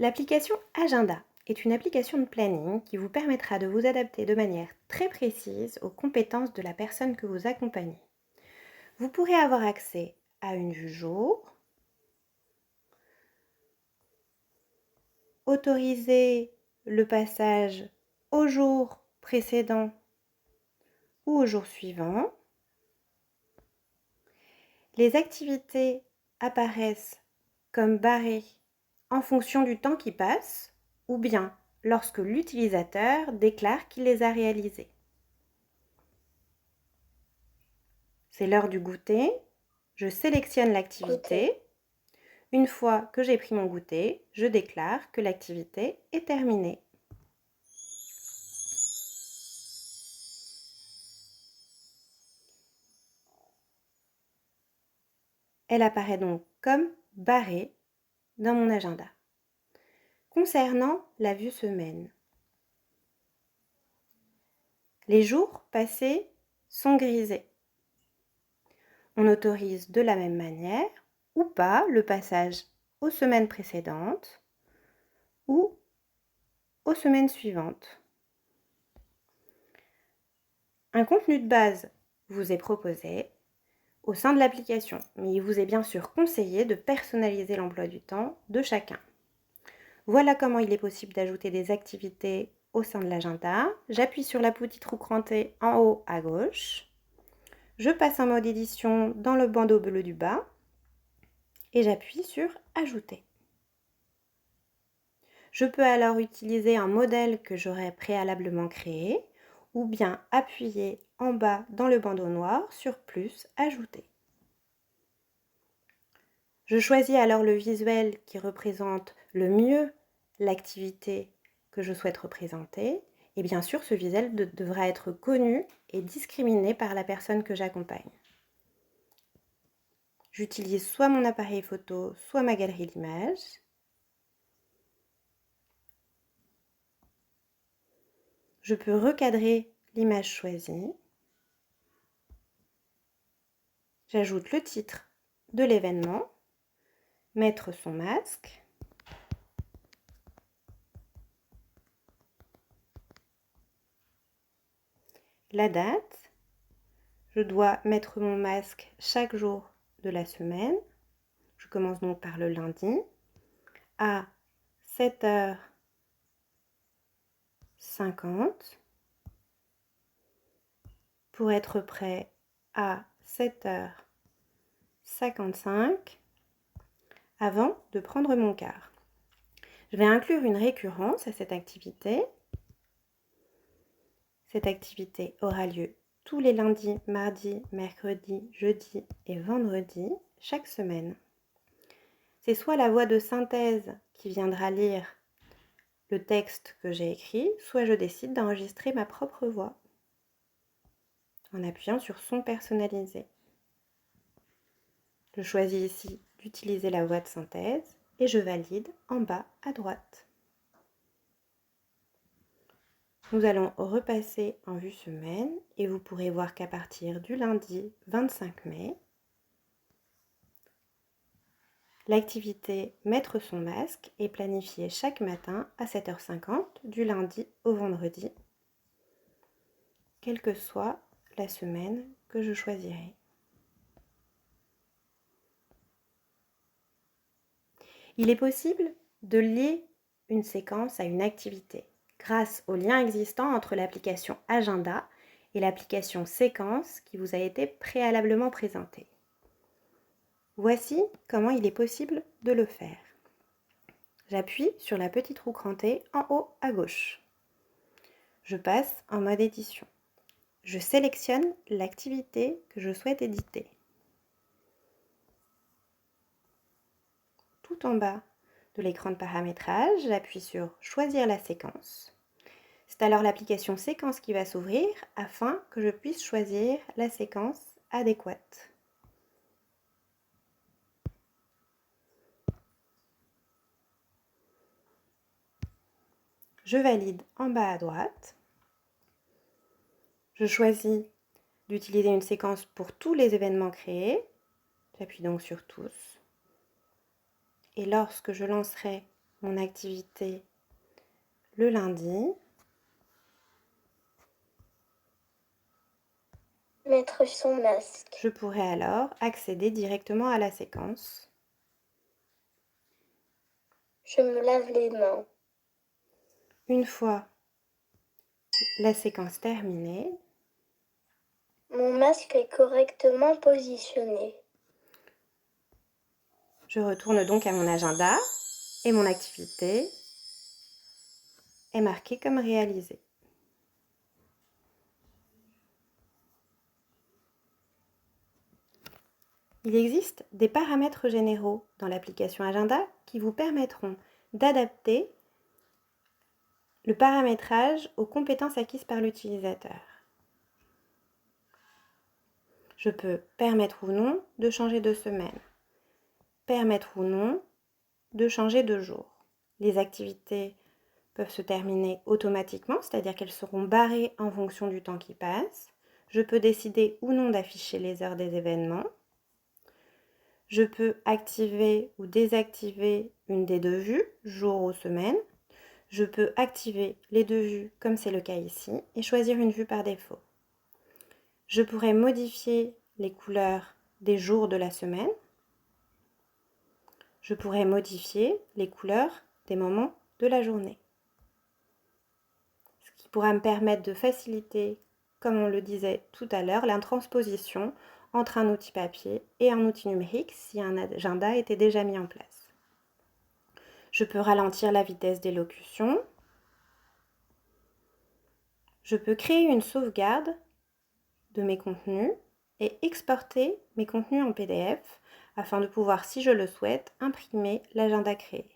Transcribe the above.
L'application Agenda est une application de planning qui vous permettra de vous adapter de manière très précise aux compétences de la personne que vous accompagnez. Vous pourrez avoir accès à une vue jour, autoriser le passage au jour précédent ou au jour suivant. Les activités apparaissent comme barrées en fonction du temps qui passe ou bien lorsque l'utilisateur déclare qu'il les a réalisées. C'est l'heure du goûter, je sélectionne l'activité. Une fois que j'ai pris mon goûter, je déclare que l'activité est terminée. Elle apparaît donc comme barrée dans mon agenda. Concernant la vue semaine, les jours passés sont grisés. On autorise de la même manière ou pas le passage aux semaines précédentes ou aux semaines suivantes. Un contenu de base vous est proposé au sein de l'application, mais il vous est bien sûr conseillé de personnaliser l'emploi du temps de chacun. Voilà comment il est possible d'ajouter des activités au sein de l'agenda. J'appuie sur la petite roue crantée en haut à gauche. Je passe en mode édition dans le bandeau bleu du bas et j'appuie sur Ajouter. Je peux alors utiliser un modèle que j'aurais préalablement créé ou bien appuyer en bas dans le bandeau noir sur Plus, Ajouter. Je choisis alors le visuel qui représente le mieux l'activité que je souhaite représenter. Et bien sûr, ce visuel devra être connu et discriminé par la personne que j'accompagne. J'utilise soit mon appareil photo, soit ma galerie d'images. Je peux recadrer l'image choisie. J'ajoute le titre de l'événement, mettre son masque. La date, je dois mettre mon masque chaque jour de la semaine. Je commence donc par le lundi à 7h50 pour être prêt à 7h55 avant de prendre mon quart. Je vais inclure une récurrence à cette activité. Cette activité aura lieu tous les lundis, mardis, mercredis, jeudis et vendredis chaque semaine. C'est soit la voix de synthèse qui viendra lire le texte que j'ai écrit, soit je décide d'enregistrer ma propre voix en appuyant sur Son personnalisé. Je choisis ici d'utiliser la voix de synthèse et je valide en bas à droite. Nous allons repasser en vue semaine et vous pourrez voir qu'à partir du lundi 25 mai, l'activité Mettre son masque est planifiée chaque matin à 7h50 du lundi au vendredi, quelle que soit la semaine que je choisirai. Il est possible de lier une séquence à une activité grâce au lien existant entre l'application Agenda et l'application Séquence qui vous a été préalablement présentée. Voici comment il est possible de le faire. J'appuie sur la petite roue crantée en haut à gauche. Je passe en mode édition. Je sélectionne l'activité que je souhaite éditer. Tout en bas de l'écran de paramétrage, j'appuie sur Choisir la séquence. C'est alors l'application Séquence qui va s'ouvrir afin que je puisse choisir la séquence adéquate. Je valide en bas à droite. Je choisis d'utiliser une séquence pour tous les événements créés. J'appuie donc sur Tous. Et lorsque je lancerai mon activité le lundi. Mettre son masque. Je pourrais alors accéder directement à la séquence. Je me lave les mains. Une fois la séquence terminée, mon masque est correctement positionné. Je retourne donc à mon agenda et mon activité est marquée comme réalisée. Il existe des paramètres généraux dans l'application Agenda qui vous permettront d'adapter le paramétrage aux compétences acquises par l'utilisateur. Je peux permettre ou non de changer de semaine, permettre ou non de changer de jour. Les activités peuvent se terminer automatiquement, c'est-à-dire qu'elles seront barrées en fonction du temps qui passe. Je peux décider ou non d'afficher les heures des événements. Je peux activer ou désactiver une des deux vues, jour ou semaine. Je peux activer les deux vues, comme c'est le cas ici, et choisir une vue par défaut. Je pourrais modifier les couleurs des jours de la semaine. Je pourrais modifier les couleurs des moments de la journée. Ce qui pourra me permettre de faciliter, comme on le disait tout à l'heure, la transposition entre un outil papier et un outil numérique si un agenda était déjà mis en place. Je peux ralentir la vitesse d'élocution. Je peux créer une sauvegarde de mes contenus et exporter mes contenus en PDF afin de pouvoir, si je le souhaite, imprimer l'agenda créé.